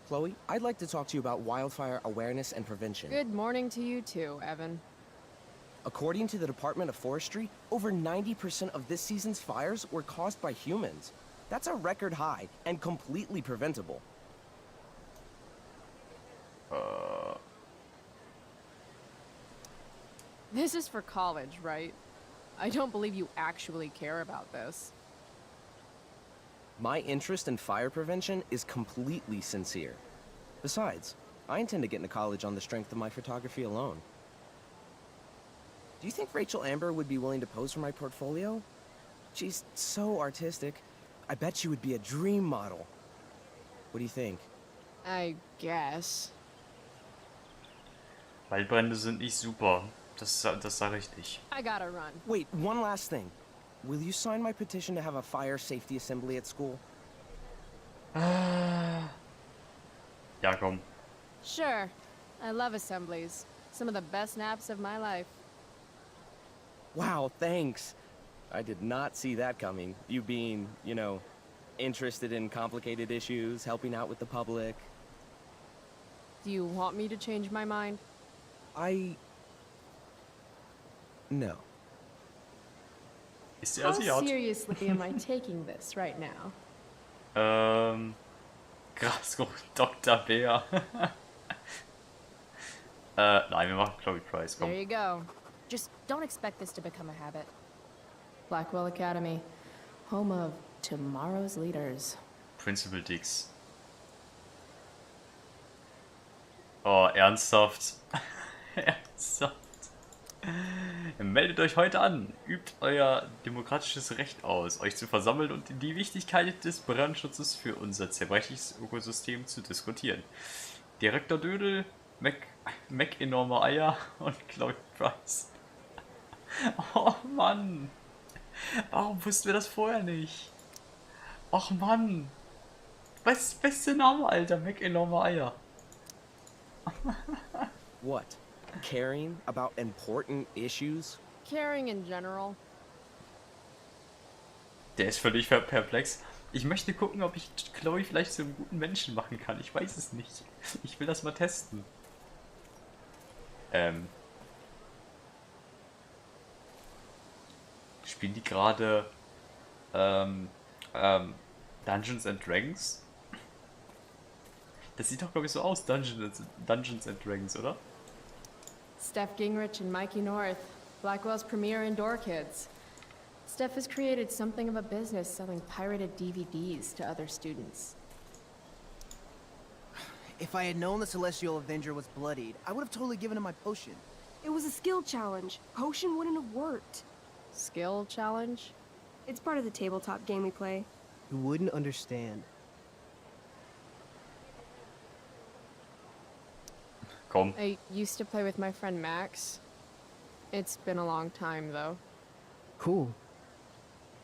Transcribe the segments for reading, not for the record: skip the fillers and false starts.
Chloe, I'd like to talk to you about wildfire awareness and prevention. Good morning to you too, Evan. According to the Department of Forestry, over 90% of this season's fires were caused by humans. That's a record high and completely preventable. This is for college, right? I don't believe you actually care about this. My interest in fire prevention is completely sincere. Besides, I intend to get into college on the strength of my photography alone. Do you think Rachel Amber would be willing to pose for my portfolio? She's so artistic. I bet she would be a dream model. What do you think? I guess. Waldbrände sind nicht super. Das sage ich nicht. I gotta run. Wait, one last thing. Will you sign my petition to have a fire safety assembly at school? Ja, komm. Sure. I love assemblies. Some of the best naps of my life. Wow, thanks. I did not see that coming. You being, you know, interested in complicated issues, helping out with the public. Do you want me to change my mind? No. Ist sie How Asiat? seriously am I taking this right now? Krass, Dr. Bär. Nein, wir machen Chloe Price, komm. There you go. Just don't expect this to become a habit. Blackwell Academy, home of tomorrow's leaders. Principal Dix. Oh, ernsthaft? Ernsthaft? Meldet euch heute an. Übt euer demokratisches Recht aus, euch zu versammeln und die Wichtigkeit des Brandschutzes für unser zerbrechliches Ökosystem zu diskutieren. Direktor Dödel, Mac enorme Eier und Chloe Price. Oh Mann. Warum wussten wir das vorher nicht? Och Mann. Beste Name, Alter. Mac enorme Eier. What? Caring about important issues? Caring in general. Der ist völlig perplex. Ich möchte gucken, ob ich Chloe vielleicht zu einem guten Menschen machen kann. Ich weiß es nicht. Ich will das mal testen. Spielen die gerade Dungeons and Dragons? Das sieht doch, glaube ich, so aus, Dungeons and Dragons, oder? Steph Gingrich and Mikey North, Blackwell's premier indoor kids. Steph has created something of a business selling pirated DVDs to other students. If I had known the Celestial Avenger was bloodied, I would have totally given him my potion. It was a skill challenge. Potion wouldn't have worked. Skill challenge? It's part of the tabletop game we play. You wouldn't understand. Komm. I used to play with my friend Max. It's been a long time, though. Cool.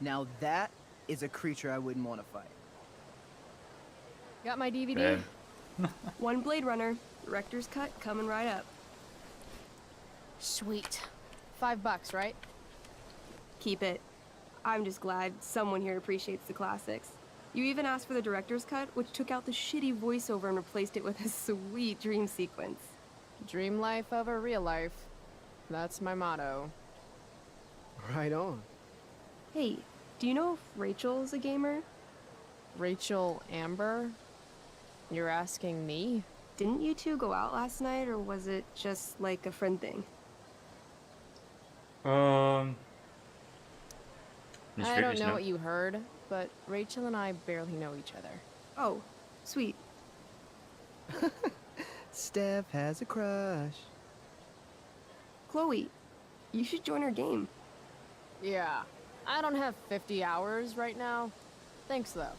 Now that is a creature I wouldn't want to fight. Got my DVD? Man. One Blade Runner, director's cut coming right up. Sweet. $5, right? Keep it. I'm just glad someone here appreciates the classics. You even asked for the director's cut, which took out the shitty voiceover and replaced it with a sweet dream sequence. Dream life over real life. That's my motto. Right on. Hey, do you know if Rachel's a gamer? Rachel Amber? You're asking me? Didn't you two go out last night, or was it just like a friend thing? Nicht I don't wirklich, know ne? what you heard, but Rachel and I barely know each other. Oh, sweet. Steph has a crush. Chloe, you should join our game. Yeah. I don't have 50 hours right now. Thanks, though.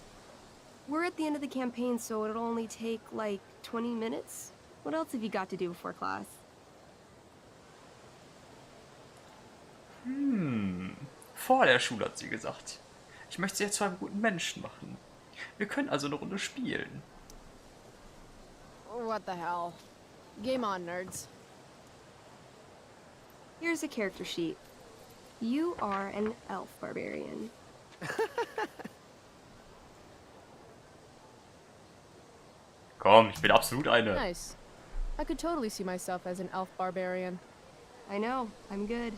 We're at the end of the campaign, so it'll only take, like, 20 minutes. What else have you got to do before class? Vor der Schule hat sie gesagt. Ich möchte sie jetzt zu einem guten Menschen machen. Wir können also eine Runde spielen. What the hell? Game on, nerds. Here's a character sheet. You are an elf barbarian. Komm, ich bin absolut eine. Nice. I could totally see myself as an elf barbarian. I know, I'm good.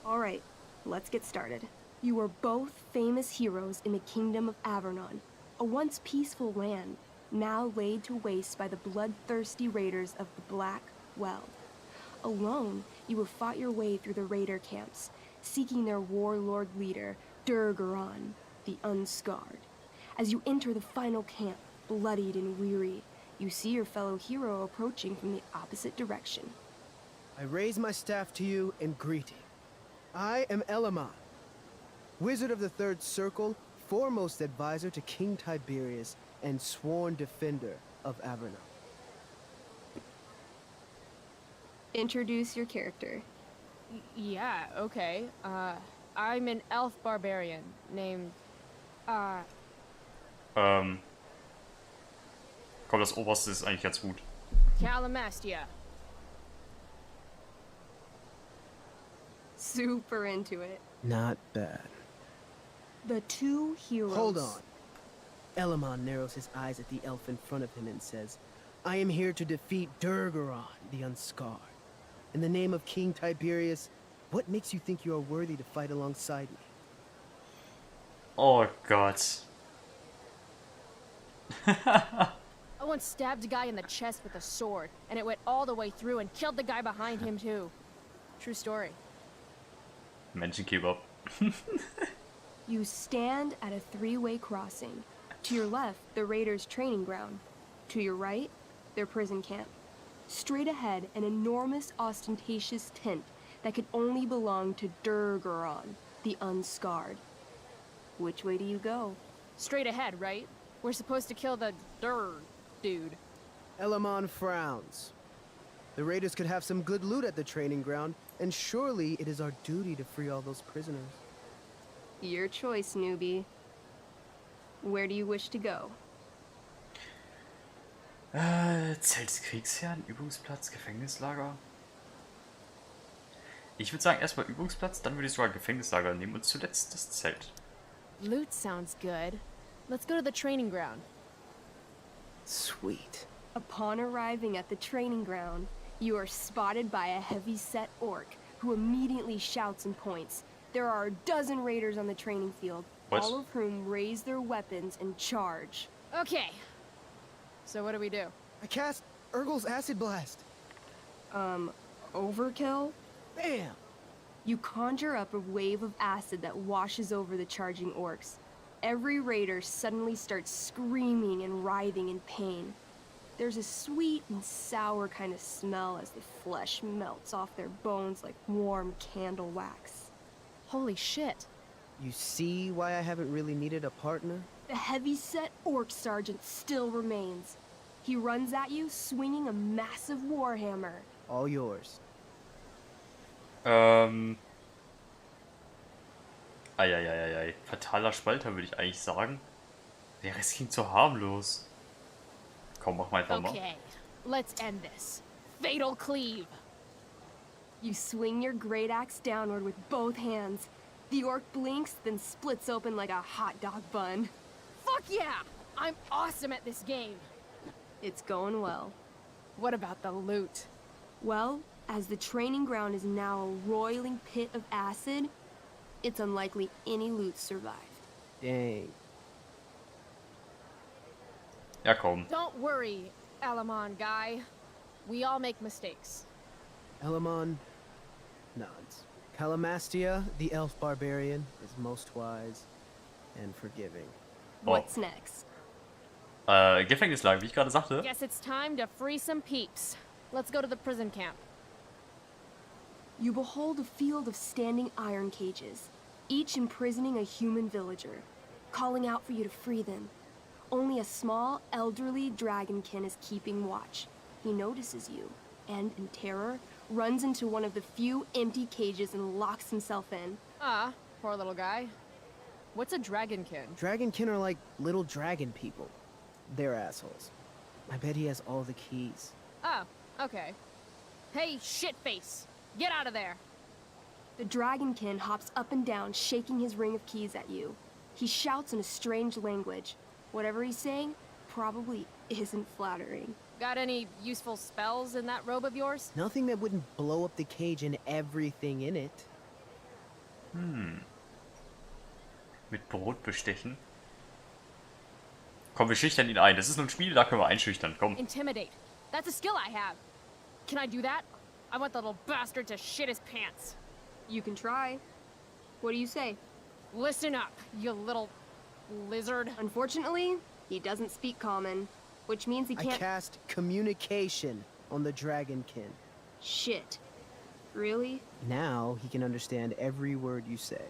Alright, let's get started. You are both famous heroes in the kingdom of Avernon, a once peaceful land, now laid to waste by the bloodthirsty raiders of the Black Well. Alone, you have fought your way through the raider camps, seeking their warlord leader, Durgaron, the Unscarred. As you enter the final camp, bloodied and weary, you see your fellow hero approaching from the opposite direction. I raise my staff to you in greeting. I am Elamon, Wizard of the Third Circle, foremost advisor to King Tiberius, and sworn defender of Avernon. Introduce your character. Yeah, okay. I'm an elf barbarian named, Komm, das Oberste ist eigentlich ganz gut. Calamastia. Super into it. Not bad. The two heroes. Hold on. Elamon narrows his eyes at the elf in front of him and says, I am here to defeat Durgaron, the Unscarred. In the name of King Tiberius, what makes you think you are worthy to fight alongside me? Oh Gott. I once stabbed a guy in the chest with a sword, and it went all the way through and killed the guy behind him too. True story. Menschenkebab. You stand at a three-way crossing. To your left, the raiders' training ground. To your right, their prison camp. Straight ahead, an enormous, ostentatious tent that could only belong to Durgaron, the Unscarred. Which way do you go? Straight ahead, right? We're supposed to kill the dude. Elamon frowns. The raiders could have some good loot at the training ground, and surely it is our duty to free all those prisoners. Your choice, newbie. Where do you wish to go? Zelt des Kriegsherrn, Übungsplatz, Gefängnislager. Ich würde sagen, erstmal Übungsplatz, dann würde ich sogar Gefängnislager nehmen und zuletzt das Zelt. Loot sounds good. Let's go to the training ground. Sweet. Upon arriving at the training ground, you are spotted by a heavy-set orc who immediately shouts and points. There are a dozen raiders on the training field, What? all of whom raise their weapons and charge. Okay. So what do we do? I cast Urgel's Acid Blast. Overkill? Bam! You conjure up a wave of acid that washes over the charging orcs. Every raider suddenly starts screaming and writhing in pain. There's a sweet and sour kind of smell as the flesh melts off their bones like warm candle wax. Holy shit. You see why I haven't really needed a partner? The heavy-set orc sergeant still remains. He runs at you, swinging a massive warhammer. All yours. Eieieiei. Fataler Spalter würde ich eigentlich sagen. Der Rest klingt so harmlos. Komm, mach mal einfach mal. Okay. Let's end this. Fatal cleave. You swing your great axe downward with both hands. The orc blinks, then splits open like a hot dog bun. Fuck yeah! I'm awesome at this game. It's going well. What about the loot? Well, as the training ground is now a roiling pit of acid, it's unlikely any loot survived. Dang. Ja, komm. Don't worry, Alamon guy. We all make mistakes. Elamon nods. Calamastia, the elf barbarian, is most wise and forgiving. What's next? Gefängnislager, wie ich gerade sagte. Guess it's time to free some peeps. Let's go to the prison camp. You behold a field of standing iron cages, each imprisoning a human villager, calling out for you to free them. Only a small, elderly dragonkin is keeping watch. He notices you, and in terror, runs into one of the few empty cages and locks himself in. Ah, poor little guy. What's a dragonkin? Dragonkin are like little dragon people. They're assholes. I bet he has all the keys. Oh, okay. Hey, shitface! Get out of there! The dragonkin hops up and down, shaking his ring of keys at you. He shouts in a strange language. Whatever he's saying probably isn't flattering. Got any useful spells in that robe of yours? Nothing that wouldn't blow up the cage and everything in it. Mit Brot bestechen. Komm, wir schüchtern ihn ein. Das ist nur ein Spiel, da können wir einschüchtern. Komm. Intimidate. That's a skill I have. Can I do that? I want the little bastard to shit his pants. You can try. What do you say? Listen up, you little lizard. Unfortunately, he doesn't speak common, which means he I can't. cast communication on the dragonkin. Shit. Really? Now he can understand every word you say.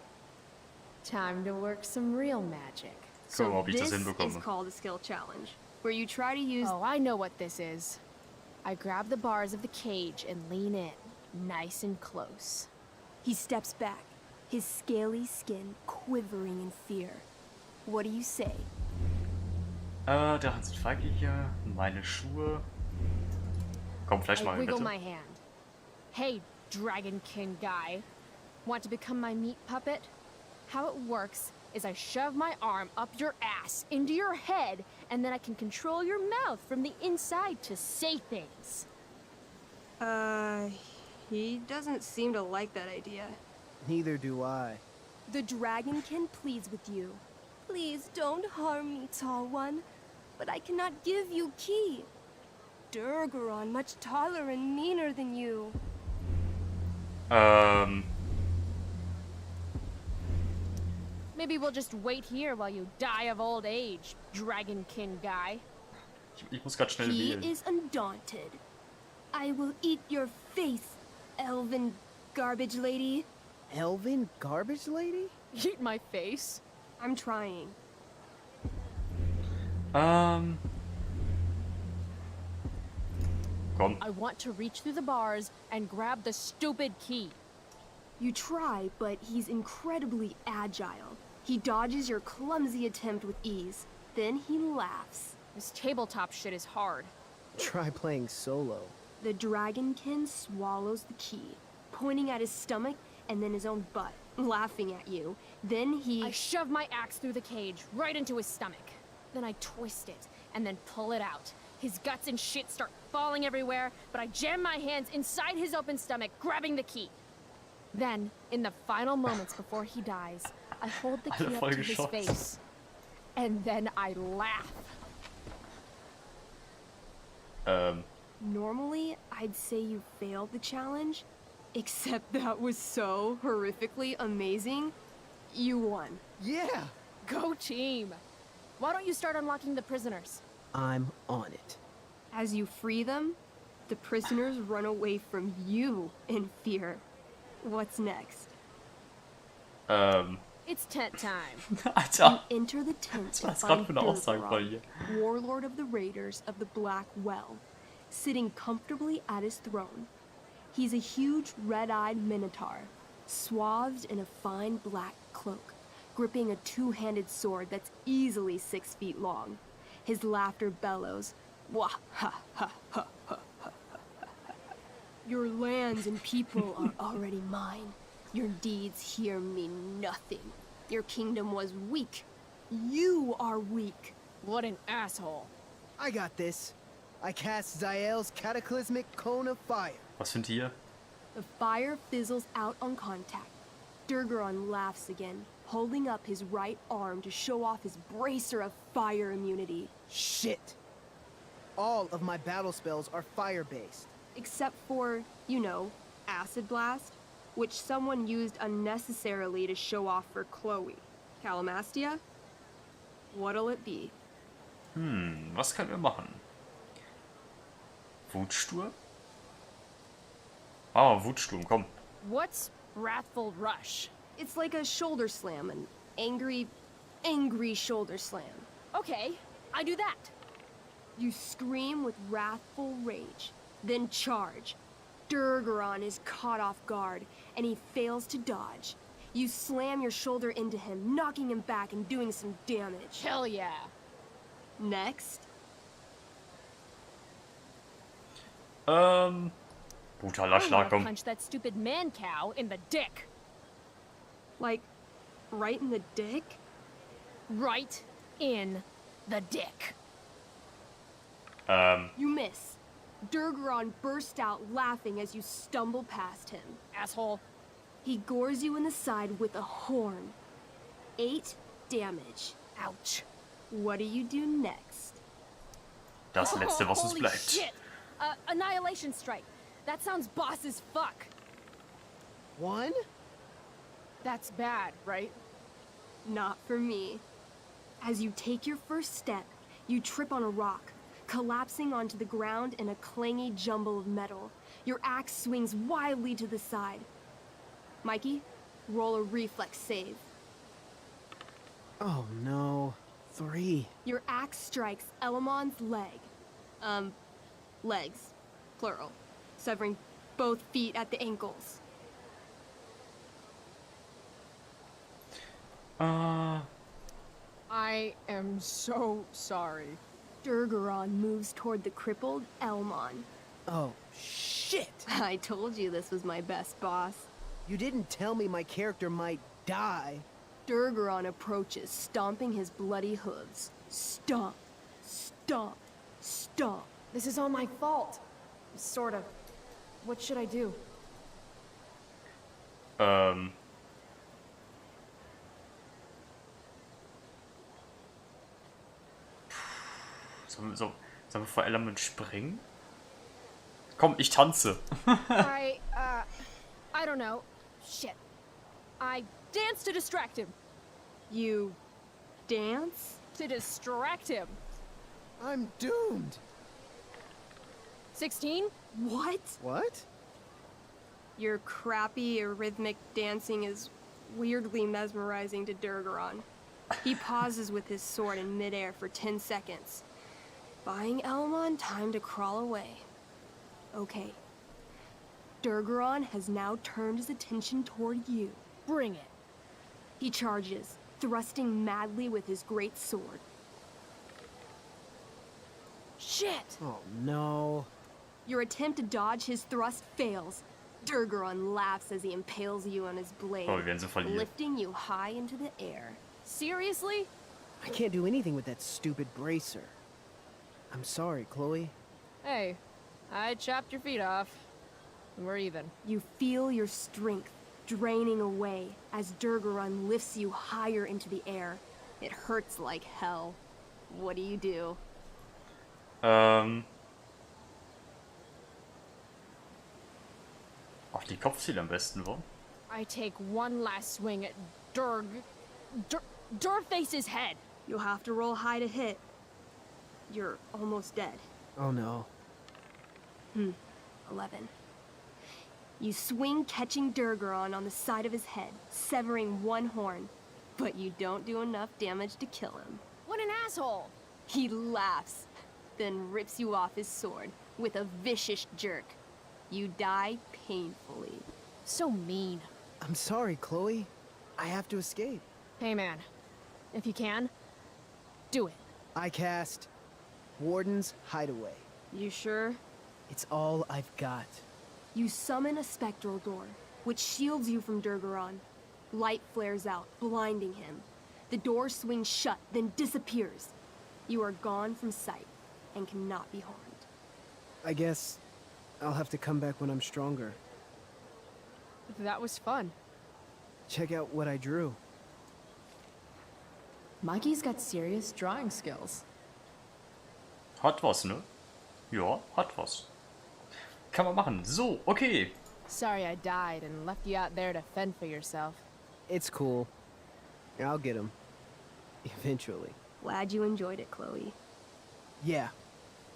Time to work some real magic. Gucken wir mal, So ob ich das this is hinbekomme. called a skill challenge, where you try to use. Oh, I know what this is. I grab the bars of the cage and lean in, nice and close. He steps back, his scaly skin quivering in fear. What do you say? Der Hans Feigliche, meine Schuhe. Komm, vielleicht I mal wiggle bitte. my hand. Hey, dragonkin guy. Want to become my meat puppet? How it works is I shove my arm up your ass into your head, and then I can control your mouth from the inside to say things. He doesn't seem to like that idea. Neither do I. The dragonkin pleads with you. Please don't harm me, tall one, but I cannot give you key. Durgaron, much taller and meaner than you. Maybe we'll just wait here while you die of old age, dragonkin guy. Ich muss grad schnell He wählen. is undaunted. I will eat your face, elven garbage lady. Elven garbage lady? Eat my face. I'm trying. Komm. I want to reach through the bars and grab the stupid key. You try, but he's incredibly agile. He dodges your clumsy attempt with ease. Then he laughs. This tabletop shit is hard. Try playing solo. The dragonkin swallows the key, pointing at his stomach and then his own butt, laughing at you. Then he... I shove my axe through the cage, right into his stomach. Then I twist it, and then pull it out. His guts and shit start falling everywhere, but I jam my hands inside his open stomach, grabbing the key. Then, in the final moments before he dies, I hold the key Alle up to Folgen his Shots. face. And then I laugh. Normally, I'd say you failed the challenge, except that was so horrifically amazing. You won. Yeah! Go team! Why don't you start unlocking the prisoners? I'm on it. As you free them, the prisoners run away from you in fear. What's next? It's tent time. Alter, Enter the tent was to das find gerade für eine Aussage von Durgaron, ihr? warlord of the raiders of the Black Well, sitting comfortably at his throne. He's a huge red-eyed minotaur, swathed in a fine black cloak, gripping a two-handed sword that's easily 6 feet long. His laughter bellows, wah ha ha ha ha ha ha. Your lands and people are already mine. Your deeds here mean nothing. Your kingdom was weak. You are weak. What an asshole. I got this. I cast Zael's cataclysmic cone of fire. Was für ein Tier? The fire fizzles out on contact. Durgaron laughs again, holding up his right arm to show off his bracer of fire immunity. Shit! All of my battle spells are fire-based. Except for, you know, Acid Blast, which someone used unnecessarily to show off for Chloe. Calamastia? What'll it be? Was können wir machen? Wutsturm? Ah, Wutsturm, komm. What's Wrathful Rush? It's like a shoulder slam, an angry shoulder slam. Okay, I do that. You scream with wrathful rage, then charge. Durgaron is caught off guard, and he fails to dodge. You slam your shoulder into him, knocking him back and doing some damage. Hell yeah. Next, Brutaler I Schlag, wanna komm. punch that stupid man cow in the dick. like, right in the dick? Right in the dick. You miss. Durgaron burst out laughing as you stumble past him. Asshole. He gores you in the side with a horn. 8 damage. Ouch. What do you do next? Das letzte, was uns Holy bleibt. shit. Annihilation strike. That sounds boss as fuck. One? That's bad, right? Not for me. As you take your first step, you trip on a rock, collapsing onto the ground in a clangy jumble of metal. Your axe swings wildly to the side. Mikey, roll a reflex save. Oh no. 3. Your axe strikes Elamon's leg. Legs. Plural. Severing both feet at the ankles. I am so sorry. Durgaron moves toward the crippled Elmon. Oh, shit! I told you this was my best boss. You didn't tell me my character might die. Durgaron approaches, stomping his bloody hooves. Stomp, stomp, stomp. This is all my fault. Sort of. What should I do? Sollen wir vor Element springen? Komm, ich tanze. I don't know. Shit. I dance to distract him. You dance? To distract him. I'm doomed. 16? What? What? Your crappy, arrhythmic dancing is weirdly mesmerizing to Durgaron. He pauses with his sword in midair for 10 seconds, buying Elmon time to crawl away. Okay. Durgaron has now turned his attention toward you. Bring it. He charges, thrusting madly with his great sword. Shit! Oh no. Your attempt to dodge his thrust fails. Durgaron laughs as he impales you on his blade, Oh, wir werden sie verlieren. lifting you high into the air. Seriously? I can't do anything with that stupid bracer. I'm sorry, Chloe. Hey, I chopped your feet off. We're even. You feel your strength draining away as Durgaron lifts you higher into the air. It hurts like hell. What do? Auf die Kopfziele am besten, wo? I take one last swing at Durface's head. You'll have to roll high to hit. You're almost dead. Oh no. 11. You swing, catching Durgaron on the side of his head, severing one horn. But you don't do enough damage to kill him. What an asshole! He laughs, then rips you off his sword with a vicious jerk. You die painfully. So mean. I'm sorry, Chloe. I have to escape. Hey man, if you can, do it. I cast Warden's Hideaway. You sure? It's all I've got. You summon a spectral door, which shields you from Durgaron. Light flares out, blinding him. The door swings shut, then disappears. You are gone from sight, and cannot be harmed. I guess I'll have to come back when I'm stronger. That was fun. Check out what I drew. Mikey's got serious drawing skills. Hat was, ne? Ja, hat was. Kann man machen. So, okay. Sorry I died and left you out there to fend for yourself. It's cool. I'll get him. Eventually. Glad you enjoyed it, Chloe. Yeah.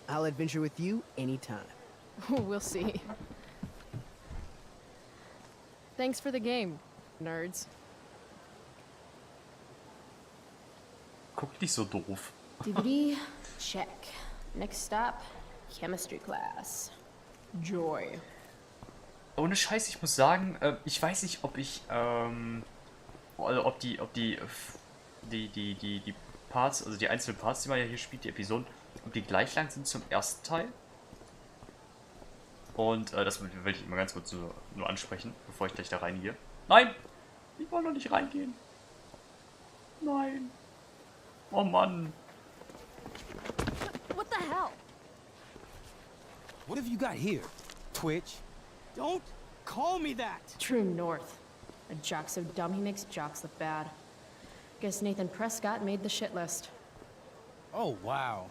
I'll adventure with you anytime. We'll see. Thanks for the game, nerds. Guck nicht so doof. DVD, check. Next stop, chemistry class. Joy. Ohne Scheiß, ich muss sagen, ich weiß nicht, ob ich, also ob die Parts, also die einzelnen Parts, die man ja hier spielt, die Episoden, ob die gleich lang sind zum ersten Teil. Und das will ich immer ganz kurz nur ansprechen, bevor ich gleich da reingehe. Nein! Ich wollte noch nicht reingehen. Nein. Oh Mann. What the hell? What have you got here? Twitch? Don't call me that! True north. A jock so dumb he makes jocks look bad. Guess Nathan Prescott made the shit list. Oh, wow.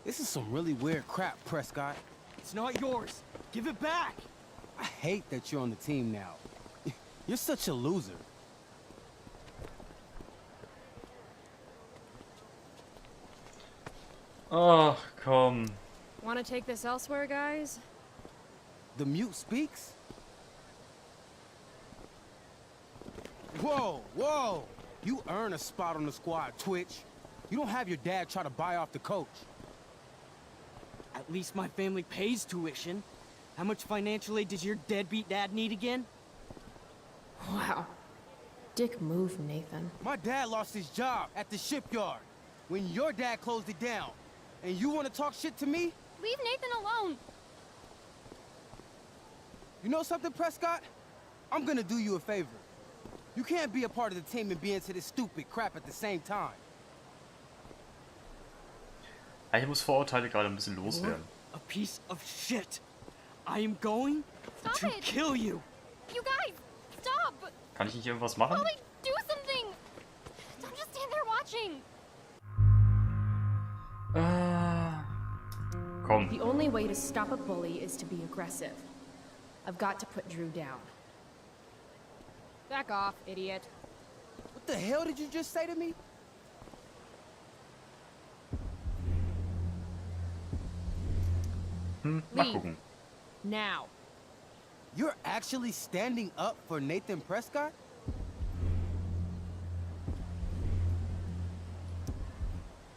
This is some really weird crap, Prescott. It's not yours. Give it back! I hate that you're on the team now. You're such a loser. Ach, komm. Want to take this elsewhere, guys? The mute speaks? Whoa, whoa! You earn a spot on the squad, Twitch. You don't have your dad try to buy off the coach. At least my family pays tuition. How much financial aid does your deadbeat dad need again? Wow. Dick move, Nathan. My dad lost his job at the shipyard when your dad closed it down. And you want to talk shit to me? Leave Nathan alone. You know something, Prescott? I'm gonna do you a favor. You can't be a part of the team and be into this stupid crap at the same time. Ich muss Vorurteile gerade ein bisschen loswerden. A piece of shit. I am going Stop to it. kill you. You guys, stop. Kann ich nicht irgendwas machen? Chloe, do something. Don't just stand there watching. Komm. The only way to stop a bully is to be aggressive. I've got to put Drew down. Back off, idiot. What the hell did you just say to me? Mal Leave. gucken. Now. You're actually standing up for Nathan Prescott?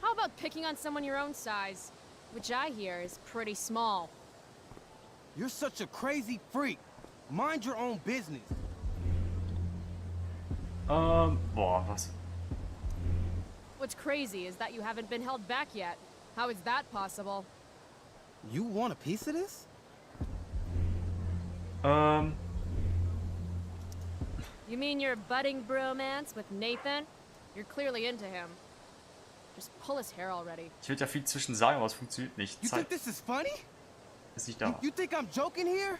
How about picking on someone your own size? Which I hear is pretty small. You're such a crazy freak. Mind your own business. Boah, was? What's crazy is that you haven't been held back yet. How is that possible? You want a piece of this? You mean your budding bromance with Nathan? You're clearly into him. Just pull his hair already. Ich würde ja viel zwischen sagen, aber es funktioniert nicht. You Zeit think this is funny? ist nicht da. You think I'm joking here?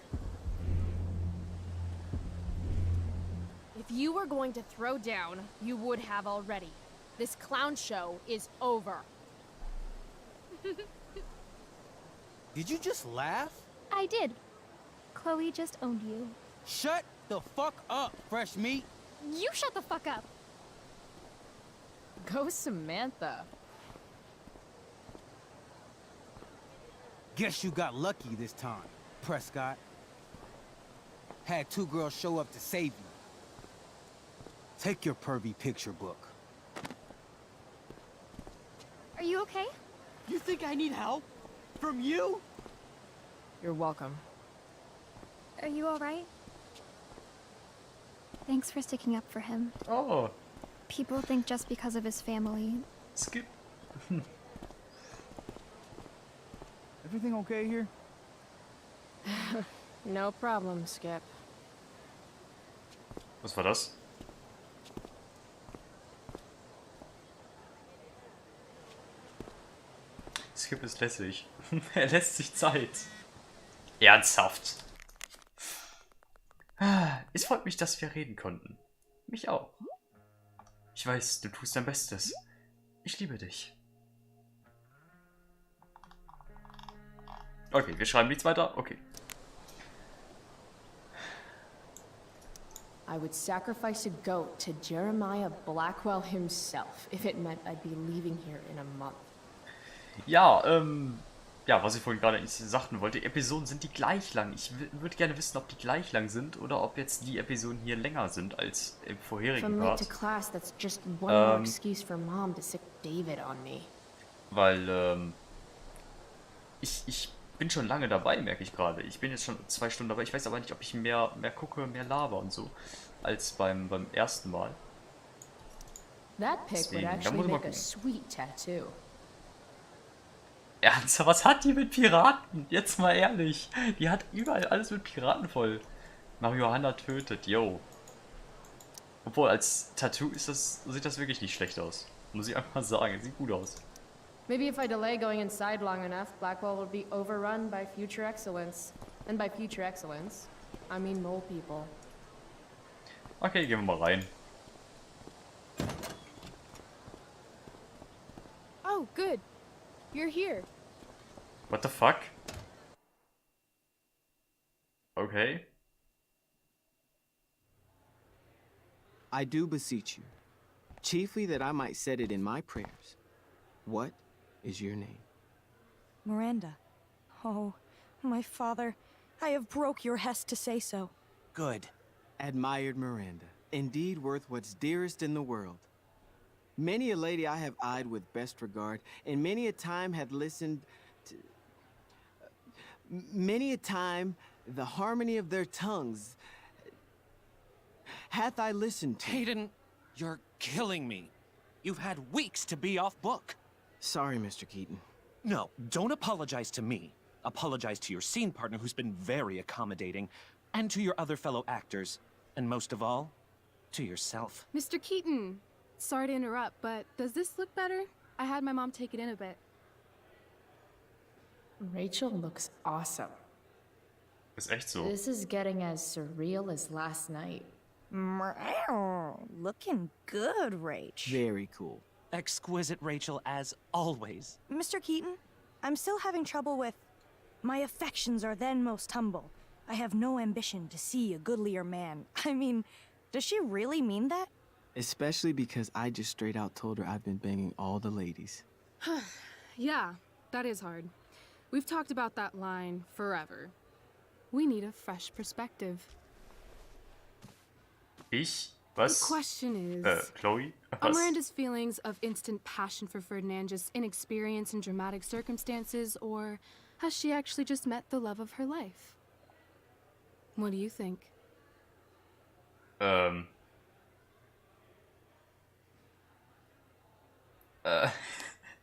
If you were going to throw down, you would have already. This clown show is over. Did you just laugh? I did. Chloe just owned you. Shut the fuck up, fresh meat. You shut the fuck up. Go Samantha. Guess you got lucky this time, Prescott. Had two girls show up to save you. Take your pervy picture book. Are you okay? You think I need help? From you? You're welcome. Are you alright? Thanks for sticking up for him. Oh, People think just because of his family. Skip. Everything okay here? No problem, Skip. Was war das? Skip ist lässig. Er lässt sich Zeit. Ernsthaft. Es freut mich, dass wir reden konnten. Mich auch. Ich weiß, du tust dein Bestes. Ich liebe dich. Okay, wir schreiben nichts weiter. Okay. I would sacrifice a goat to Jeremiah Blackwell himself if it meant I'd be leaving here in a month. Ja, ja, was ich vorhin gerade sagten wollte, Episoden sind die gleich lang. Ich würde gerne wissen, ob die gleich lang sind oder ob jetzt die Episoden hier länger sind als im vorherigen From late to Part. class, that's just one more excuse for Mom to sick David on me. Weil, ich bin schon lange dabei, merke ich gerade. Ich bin jetzt schon 2 Stunden dabei. Ich weiß aber nicht, ob ich mehr gucke, mehr laber und so, als beim ersten Mal. That pic would Deswegen, da actually muss man make a gucken. sweet tattoo. Ernsthaft, was hat die mit Piraten? Jetzt mal ehrlich. Die hat überall alles mit Piraten voll. Marihuana tötet, yo. Obwohl, als Tattoo sieht das wirklich nicht schlecht aus. Muss ich einfach mal sagen, sieht gut aus. Maybe if I delay going inside long enough, Blackwell will be overrun by future excellence. And by future excellence, I mean mole people. Okay, gehen wir mal rein. Oh, good. You're here. What the fuck? Okay. I do beseech you, chiefly that I might set it in my prayers. What is your name? Miranda. Oh, my father, I have broke your hest to say so. Good. Admired Miranda, indeed worth what's dearest in the world. Many a lady I have eyed with best regard, and many a time had listened to... many a time the harmony of their tongues hath I listened to. Hayden, you're killing me. You've had weeks to be off book. Sorry, Mr. Keaton. No, don't apologize to me. Apologize to your scene partner who's been very accommodating, and to your other fellow actors, and most of all, to yourself. Mr. Keaton, sorry to interrupt, but does this look better? I had my mom take it in a bit. Rachel looks awesome. Ist echt so. This is getting as surreal as last night. Looking good, Rach. Very cool. Exquisite Rachel, as always. Mr. Keaton, I'm still having trouble with... My affections are then most humble. I have no ambition to see a goodlier man. I mean, does she really mean that? Especially because I just straight out told her I've been banging all the ladies. Yeah, that is hard. We've talked about that line forever. We need a fresh perspective. Ich? The Was? question is... Chloe? Are Was? Miranda's feelings of instant passion for Ferdinand just inexperience in dramatic circumstances, or has she actually just met the love of her life? What do you think?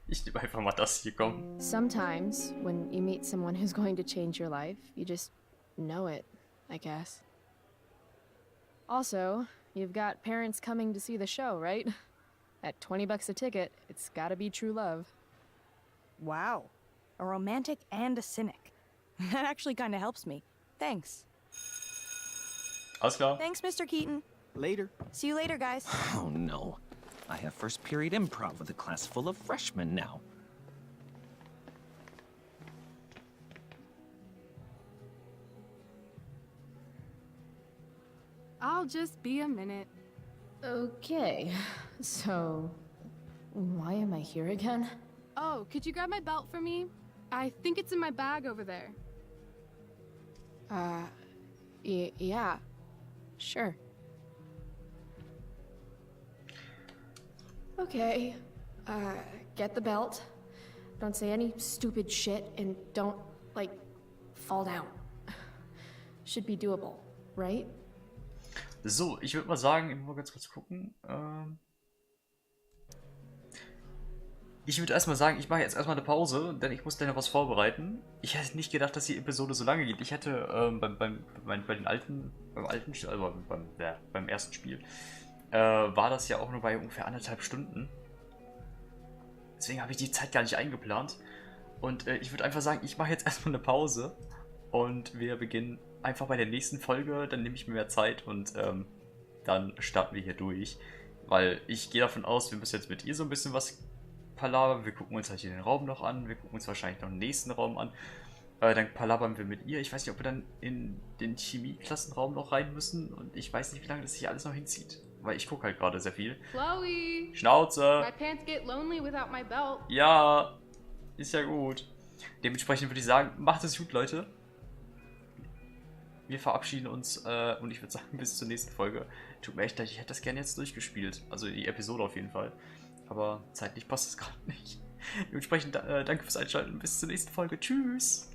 Ich nehme einfach mal das hier, komm. Sometimes, when you meet someone who's going to change your life, you just know it, I guess. Also, you've got parents coming to see the show, right? At $20 a ticket, it's gotta be true love. Wow. A romantic and a cynic. That actually kind of helps me. Thanks. Alles klar. Thanks, Mr. Keaton. Later. See you later, guys. Oh no. I have first period improv with a class full of freshmen now. I'll just be a minute. Okay, so why am I here again? Oh, could you grab my belt for me? I think it's in my bag over there. Yeah, sure. Okay, get the belt. Don't say any stupid shit and don't, like, fall down. Should be doable, right? So, ich würde mal sagen, ich muss mal ganz kurz gucken. Ich würde erstmal sagen, ich mache jetzt erstmal eine Pause, denn ich muss gleich noch was vorbereiten. Ich hätte nicht gedacht, dass die Episode so lange geht. Ich hätte beim ersten Spiel war das ja auch nur bei ungefähr 1,5 Stunden. Deswegen habe ich die Zeit gar nicht eingeplant. Und ich würde einfach sagen, ich mache jetzt erstmal eine Pause und wir beginnen einfach bei der nächsten Folge. Dann nehme ich mir mehr Zeit und dann starten wir hier durch. Weil ich gehe davon aus, wir müssen jetzt mit ihr so ein bisschen was palabern. Wir gucken uns halt hier den Raum noch an. Wir gucken uns wahrscheinlich noch den nächsten Raum an. Dann palabern wir mit ihr. Ich weiß nicht, ob wir dann in den Chemieklassenraum noch rein müssen. Und ich weiß nicht, wie lange das sich alles noch hinzieht. Weil ich gucke halt gerade sehr viel. Chloe! Schnauze! My pants get lonely without my belt. Ja, ist ja gut. Dementsprechend würde ich sagen, macht es gut, Leute. Wir verabschieden uns und ich würde sagen, bis zur nächsten Folge. Tut mir echt leid, ich hätte das gerne jetzt durchgespielt. Also die Episode auf jeden Fall. Aber zeitlich passt es gerade nicht. Dementsprechend danke fürs Einschalten. Bis zur nächsten Folge. Tschüss.